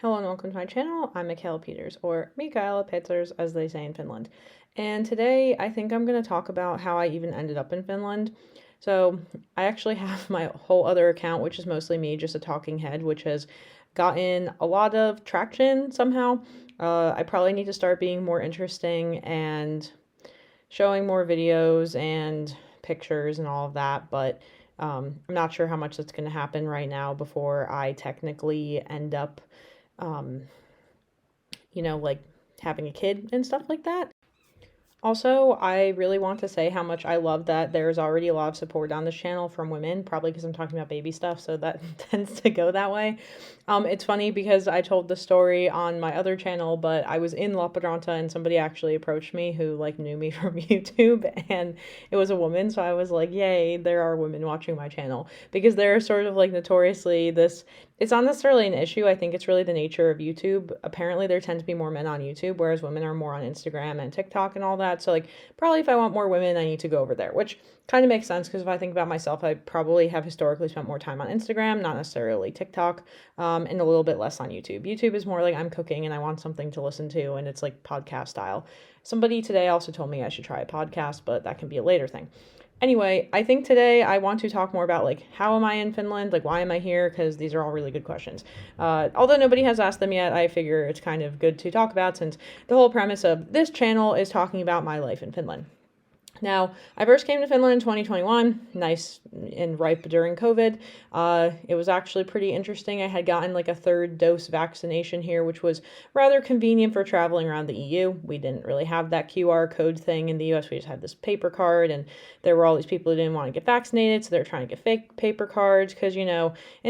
Hello and welcome to my channel. I'm Michaela Peters, or Mikaela Peters as they say in Finland. And today I think I'm going to talk about how I even ended up in Finland. So I actually have my whole other account, which is mostly me, just a talking head, which has gotten a lot of traction somehow. I probably need to start being more interesting and showing more videos and pictures and all of that, but I'm not sure how much that's going to happen right now before I technically end up um, like having a kid and stuff like that. Also, I really want to say how much I love that there's already a lot of support on this channel from women, probably because I'm talking about baby stuff, so that tends to go that way. It's funny because I told the story on my other channel, but I was in Lappeenranta and somebody actually approached me who knew me from YouTube, and it was a woman, so I was like, yay, there are women watching my channel, because they're sort of notoriously this. It's not necessarily an issue. I think it's really the nature of YouTube. Apparently, there tend to be more men on YouTube, whereas women are more on Instagram and TikTok and all that. So, probably if I want more women, I need to go over there, which kind of makes sense because if I think about myself, I probably have historically spent more time on Instagram, not necessarily TikTok, and a little bit less on YouTube. YouTube is more like I'm cooking and I want something to listen to, and it's like podcast style. Somebody today also told me I should try a podcast, but that can be a later thing. Anyway, I think today I want to talk more about how am I in Finland, why am I here, because these are all really good questions. Although nobody has asked them yet, I figure it's kind of good to talk about since the whole premise of this channel is talking about my life in Finland. Now, I first came to Finland in 2021, nice and ripe during COVID. It was actually pretty interesting. I had gotten a third dose vaccination here, which was rather convenient for traveling around the EU. We didn't really have that QR code thing in the US. We just had this paper card, and there were all these people who didn't want to get vaccinated, so they're trying to get fake paper cards because, in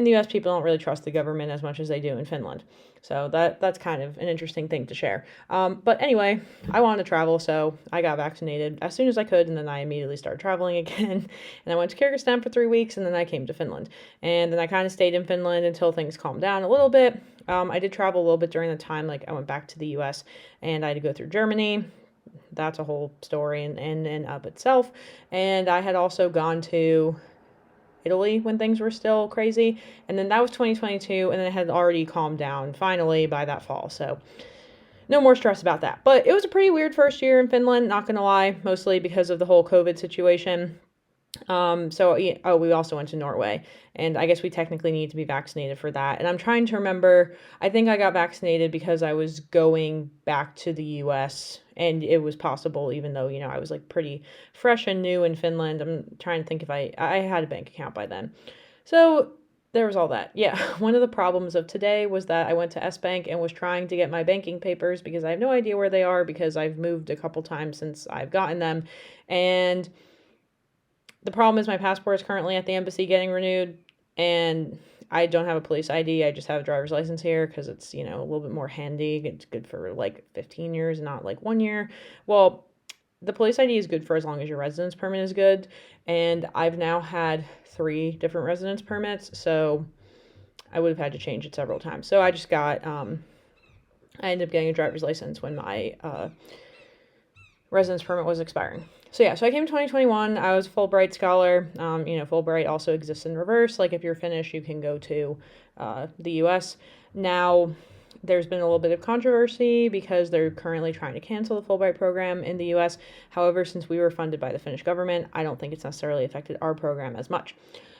the US, people don't really trust the government as much as they do in Finland. So that's kind of an interesting thing to share. But anyway, I wanted to travel, so I got vaccinated as soon as I could, and then I immediately started traveling again. And I went to Kyrgyzstan for 3 weeks, and then I came to Finland. And then I kind of stayed in Finland until things calmed down a little bit. I did travel a little bit during the time, I went back to the US, and I had to go through Germany. That's a whole story in of itself. And I had also gone to Italy when things were still crazy, and then that was 2022, and then it had already calmed down finally by that fall, so no more stress about that. But it was a pretty weird first year in Finland, not gonna lie, mostly because of the whole COVID situation. We also went to Norway, and I guess we technically need to be vaccinated for that. And I'm trying to remember, I think I got vaccinated because I was going back to the US, and it was possible, even though, I was pretty fresh and new in Finland. I'm trying to think if I had a bank account by then. So there was all that. Yeah, one of the problems of today was that I went to S Bank and was trying to get my banking papers because I have no idea where they are because I've moved a couple times since I've gotten them. And the problem is my passport is currently at the embassy getting renewed, and I don't have a police ID. I just have a driver's license here because it's, a little bit more handy. It's good for 15 years, not 1 year. Well, the police ID is good for as long as your residence permit is good, and I've now had 3 different residence permits, so I would have had to change it several times. So I just got, I ended up getting a driver's license when my residence permit was expiring. So yeah, so I came in 2021. I was a Fulbright scholar. Fulbright also exists in reverse. If you're Finnish, you can go to the US. Now, there's been a little bit of controversy because they're currently trying to cancel the Fulbright program in the US. However, since we were funded by the Finnish government, I don't think it's necessarily affected our program as much.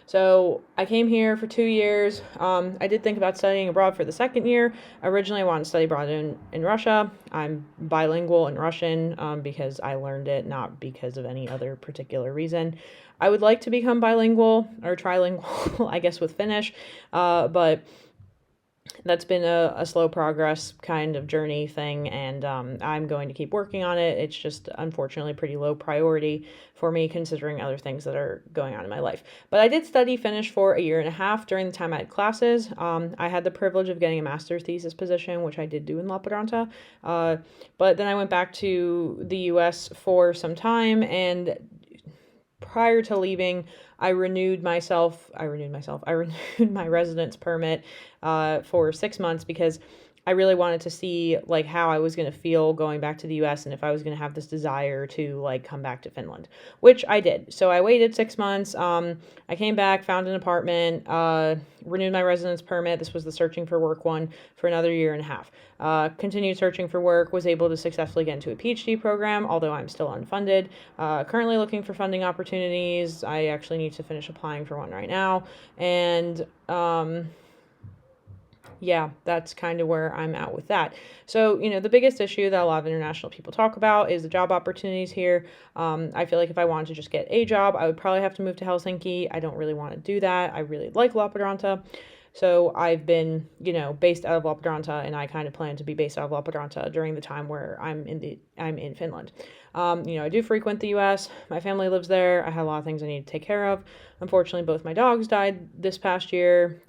So I came here for 2 years. I did think about studying abroad for the second year. Originally, I wanted to study abroad in Russia. I'm bilingual in Russian because I learned it, not because of any other particular reason. I would like to become bilingual or trilingual, I guess, with Finnish, but that's been a slow progress kind of journey thing, and I'm going to keep working on it. It's just unfortunately pretty low priority for me considering other things that are going on in my life. But I did study Finnish for 1.5 years during the time I had classes. I had the privilege of getting a master's thesis position, which I did do in Lappeenranta. But then I went back to the US for some time, and prior to leaving, I renewed my residence permit for 6 months because I really wanted to see like how I was going to feel going back to the US and if I was going to have this desire to like come back to Finland, which I did. So I waited 6 months. I came back, found an apartment, renewed my residence permit. This was the searching for work one for another year and a half. Continued searching for work, was able to successfully get into a PhD program, although I'm still unfunded. Currently looking for funding opportunities. I actually need to finish applying for one right now. And, yeah, that's kind of where I'm at with that. So, the biggest issue that a lot of international people talk about is the job opportunities here. I feel like if I wanted to just get a job, I would probably have to move to Helsinki. I don't really want to do that. I really like Lappeenranta. So I've been, based out of Lappeenranta, and I kind of plan to be based out of Lappeenranta during the time where I'm in Finland. I do frequent the U.S. My family lives there. I had a lot of things I need to take care of. Unfortunately, both my dogs died this past year.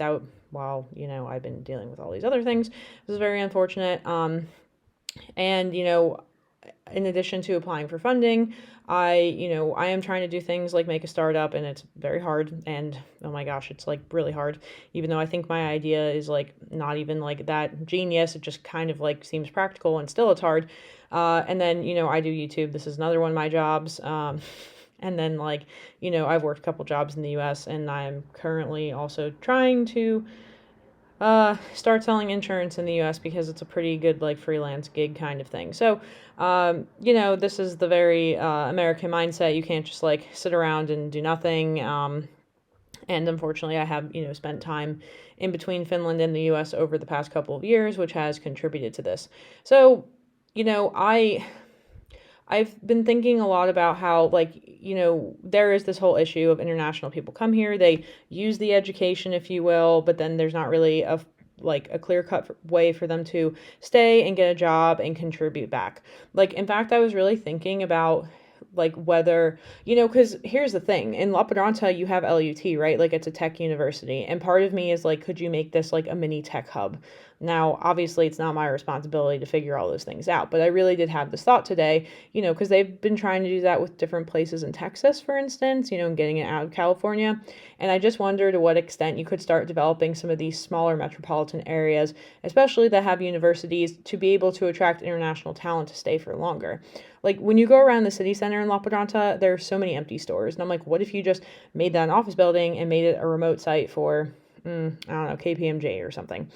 While, I've been dealing with all these other things. This is very unfortunate. And, in addition to applying for funding, I am trying to do things like make a startup, and it's very hard. And oh my gosh, it's like really hard, even though I think my idea is like not even like that genius. It just kind of like seems practical, and still it's hard. And then, I do YouTube. This is another one of my jobs. And then like, I've worked a couple jobs in the US, and I'm currently also trying to start selling insurance in the US because it's a pretty good like freelance gig kind of thing. So, this is the very American mindset. You can't just like sit around and do nothing. And unfortunately, I have, spent time in between Finland and the US over the past couple of years, which has contributed to this. So, I've been thinking a lot about how, like, there is this whole issue of international people come here, they use the education, if you will, but then there's not really a clear-cut way for them to stay and get a job and contribute back. Like, in fact, I was really thinking about, like, whether, because here's the thing. In Lappeenranta, you have LUT, right? Like, it's a tech university. And part of me is like, could you make this like a mini tech hub? Now, obviously, it's not my responsibility to figure all those things out, but I really did have this thought today, because they've been trying to do that with different places in Texas, for instance, and getting it out of California. And I just wonder to what extent you could start developing some of these smaller metropolitan areas, especially that have universities, to be able to attract international talent to stay for longer. Like, when you go around the city center in Lappeenranta, there are so many empty stores. And I'm like, what if you just made that an office building and made it a remote site for, I don't know, KPMG or something?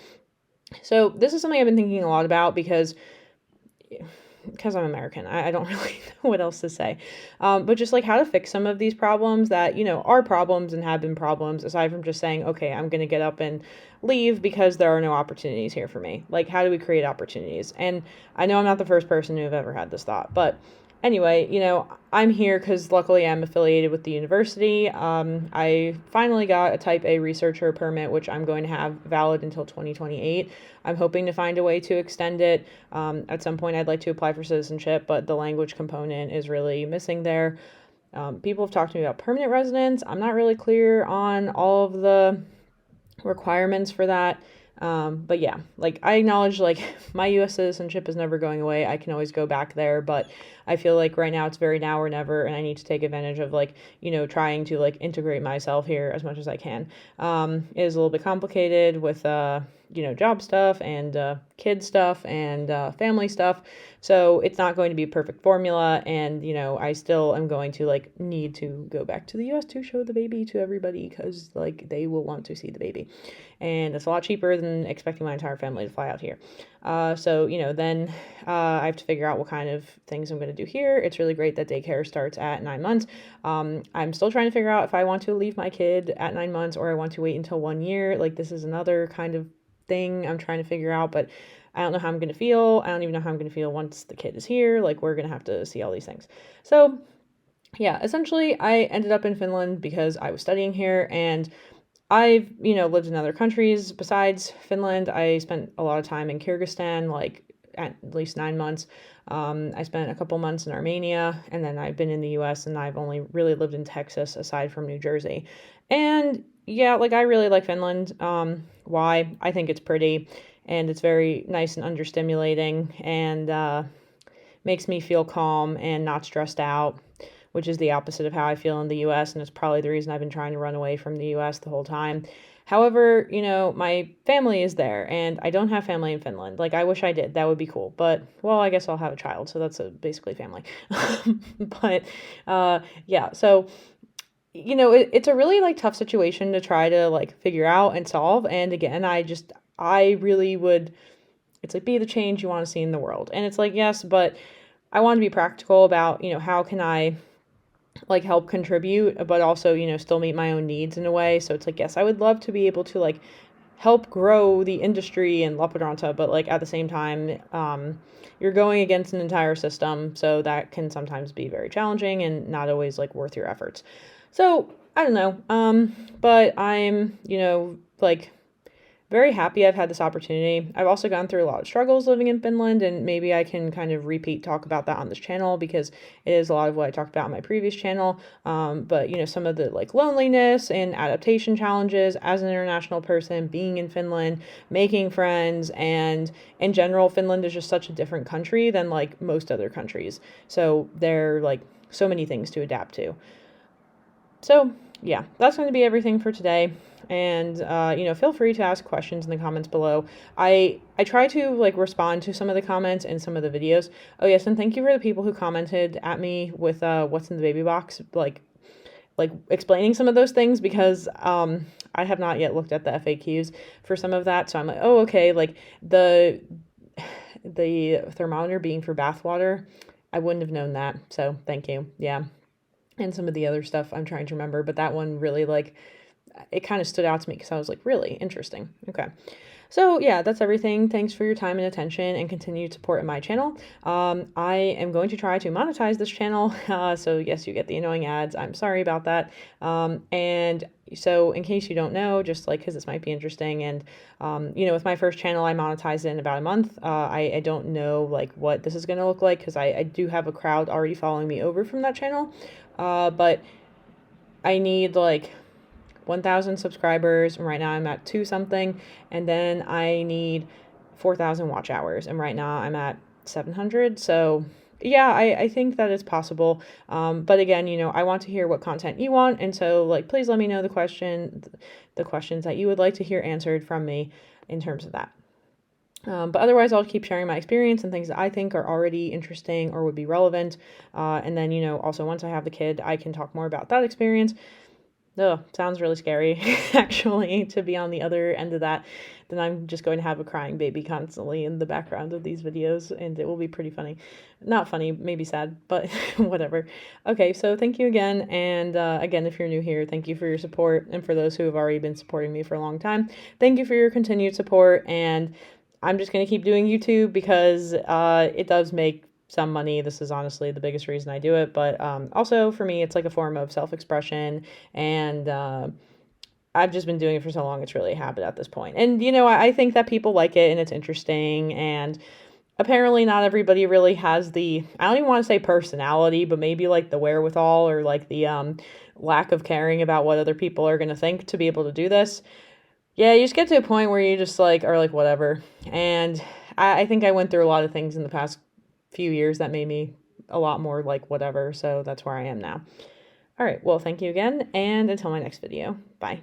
So this is something I've been thinking a lot about because I'm American. I don't really know what else to say. But just like how to fix some of these problems that, are problems and have been problems, aside from just saying, okay, I'm going to get up and leave because there are no opportunities here for me. Like, how do we create opportunities? And I know I'm not the first person to have ever had this thought, but anyway, I'm here because luckily I'm affiliated with the university. I finally got a type A researcher permit, which I'm going to have valid until 2028. I'm hoping to find a way to extend it. At some point, I'd like to apply for citizenship, but the language component is really missing there. People have talked to me about permanent residence. I'm not really clear on all of the requirements for that. But yeah, like, I acknowledge like my US citizenship is never going away. I can always go back there, but I feel like right now it's very now or never, and I need to take advantage of like, trying to like integrate myself here as much as I can. It is a little bit complicated with, job stuff and kid stuff and family stuff. So it's not going to be a perfect formula. And, I still am going to like need to go back to the US to show the baby to everybody because like they will want to see the baby. And it's a lot cheaper than expecting my entire family to fly out here. So, then I have to figure out what kind of things I'm going to do here. It's really great that daycare starts at 9 months. I'm still trying to figure out if I want to leave my kid at 9 months or I want to wait until 1 year. Like, this is another kind of thing I'm trying to figure out, but I don't know how I'm going to feel. I don't even know how I'm going to feel once the kid is here. Like, we're going to have to see all these things. So, yeah, essentially, I ended up in Finland because I was studying here, and I've, lived in other countries besides Finland. I spent a lot of time in Kyrgyzstan, like at least 9 months. I spent a couple months in Armenia, and then I've been in the US, and I've only really lived in Texas aside from New Jersey. And yeah, like, I really like Finland. Why? I think it's pretty, and it's very nice and understimulating, and makes me feel calm and not stressed out, which is the opposite of how I feel in the US, and it's probably the reason I've been trying to run away from the US the whole time. However, my family is there and I don't have family in Finland. Like, I wish I did. That would be cool. But, well, I guess I'll have a child. So that's basically family. But, yeah. So, it's a really like tough situation to try to like figure out and solve. And again, I really would, it's like be the change you want to see in the world. And it's like, yes, but I want to be practical about, how can I like help contribute, but also, still meet my own needs in a way. So it's like, yes, I would love to be able to like help grow the industry in Lappeenranta, but like at the same time, you're going against an entire system. So that can sometimes be very challenging and not always like worth your efforts. So I don't know. But I'm, like very happy I've had this opportunity. I've also gone through a lot of struggles living in Finland, and maybe I can kind of talk about that on this channel because it is a lot of what I talked about in my previous channel. But some of the like loneliness and adaptation challenges as an international person, being in Finland, making friends, and in general, Finland is just such a different country than like most other countries. So there are like so many things to adapt to. So yeah, that's going to be everything for today. And feel free to ask questions in the comments below. I try to like respond to some of the comments in some of the videos. Oh yes, and thank you for the people who commented at me with what's in the baby box, like explaining some of those things, because I have not yet looked at the FAQs for some of that. So I'm like, oh okay, like the thermometer being for bath water, I wouldn't have known that. So thank you. Yeah. And some of the other stuff I'm trying to remember, but that one really like it kind of stood out to me because I was like, really interesting. Okay. So yeah, that's everything. Thanks for your time and attention and continued support in my channel. I am going to try to monetize this channel. So yes, you get the annoying ads. I'm sorry about that. And so in case you don't know, just like, cause this might be interesting. And, with my first channel, I monetized it in about a month. I don't know like what this is going to look like, cause I do have a crowd already following me over from that channel. But I need like 1,000 subscribers, and right now I'm at 2 something, and then I need 4,000 watch hours, and right now I'm at 700. So yeah, I think that it's possible. But again, I want to hear what content you want, and so like please let me know the questions that you would like to hear answered from me in terms of that. But otherwise, I'll keep sharing my experience and things that I think are already interesting or would be relevant. And then, also once I have the kid, I can talk more about that experience. Ugh, sounds really scary, actually, to be on the other end of that. Then I'm just going to have a crying baby constantly in the background of these videos, and it will be pretty funny. Not funny, maybe sad, but whatever. Okay, so thank you again, and again, if you're new here, thank you for your support, and for those who have already been supporting me for a long time, thank you for your continued support, and I'm just going to keep doing YouTube because it does make some money. This is honestly the biggest reason I do it, but also for me, it's like a form of self-expression, and I've just been doing it for so long, it's really a habit at this point. And, I think that people like it and it's interesting, and apparently not everybody really has the, I don't even want to say personality, but maybe like the wherewithal or like the lack of caring about what other people are going to think to be able to do this. Yeah, you just get to a point where you just like are like whatever. And I think I went through a lot of things in the past few years that made me a lot more like whatever. So that's where I am now. All right. Well, thank you again. And until my next video. Bye.